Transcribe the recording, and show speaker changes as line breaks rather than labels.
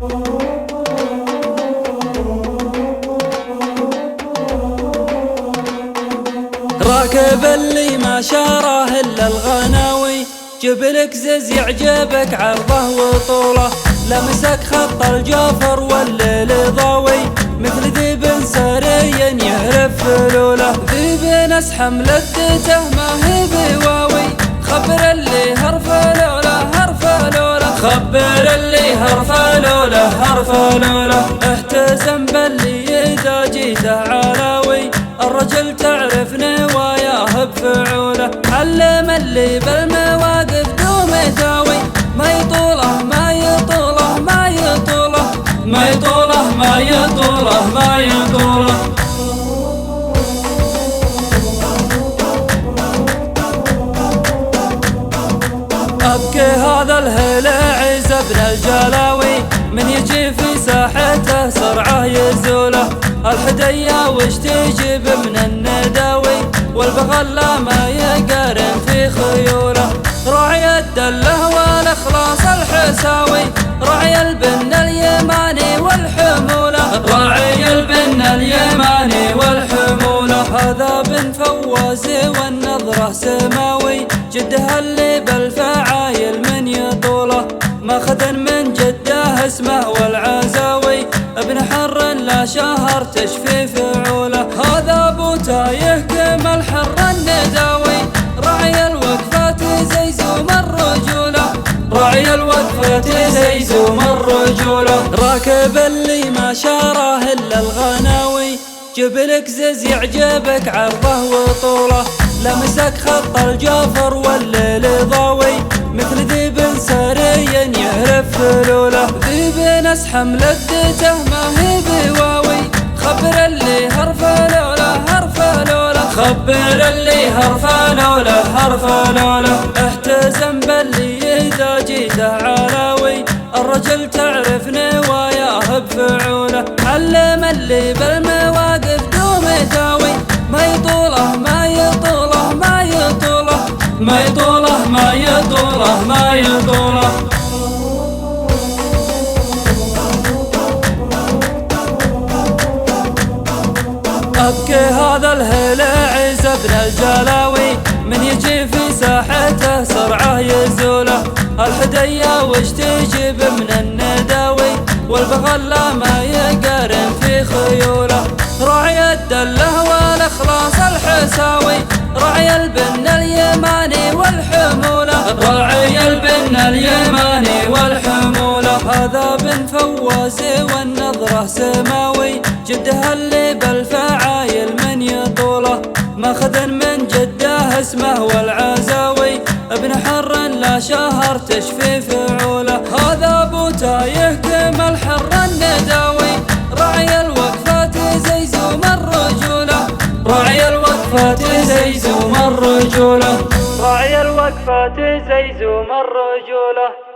راكب اللي ما شاره إلا الغناوي، جبلك زز يعجبك عرضه وطوله، لمسك خط الجفر والليل ضاوي، مثل ذيب سري يهرف فلوله، ذيب اسحم لدته ما هي بواوي، خبر اللي هرفلوله هرفلوله، خبر اللي هرفلوله هرفلوله، اهتزم باللي إذا جيته علاوي، الرجل تعرف نواياه بفعوله، علم اللي بالمواقف دوم يداوي، ما يطوله ما يطوله ما يطوله ما يطوله ما يطوله ما يطوله. أبكي هذا الهلع زبن الجلاوي، من يجي في ساحته سرعه يزوله، الحدية وش تجيب من النداوي، والبغلة ما يقارن في خيوله، راعي الدله والإخلاص الحساوي، راعي البن اليماني والحمولة، راعي البن اليماني والحمولة، هذا بن فواز والنظرة سماوي، جده اللي بالفعايل من يطوله، ماخذ من جده اسمه والعزاوي، ابن حر لا شهر تشفي فعوله، هذا ابو تايه كمل حر النداوي، راعي الوقفات زي زوم الرجوله، راعي الوقفات زي زوم الرجوله، راكب اللي ما شاره الا الغناوي، جبلك زز يعجبك عرضه وطوله، لمسك خط الجفر والليل ضاوي، مثل ذيب سري يهرف فلوله، ذيب اسحم لدته ما هي بواوي، خبر اللي هرفلوله هرفلوله، خبر اللي هرفلوله هرفلوله، اهتزم باللي إذا جيته علاوي، الرجل تعرف نواياه بفعوله، علم اللي بالمواقف دوم يداوي، ما يطوله ما يطوله ما يطوله ما يطوله ما يطوله ما يطوله. أبكي هذا الهلع زبن الجلاوي، من يجي في ساحته سرعه يزوله، الحدية وش تجيب من النداوي، والبغلة ما يقارن في خيوله، راعي الدله والإخلاص الحساوي، راعي البن اليماني والحمولة، راعي البن اليماني والحمولة، هذا بن فواز والنظرة سماوي، جده اللي بالفعايل من يطوله، ماخذ من جده اسمه والعزاوي، ابن حر لا شهر تشفي فعوله، هذا ابو تايه كمل حر النداوي، راعي الوقفات زي زوم الرجوله، راعي الوقفات زي زوم الرجوله، راعي الوقفات زي زوم الرجوله.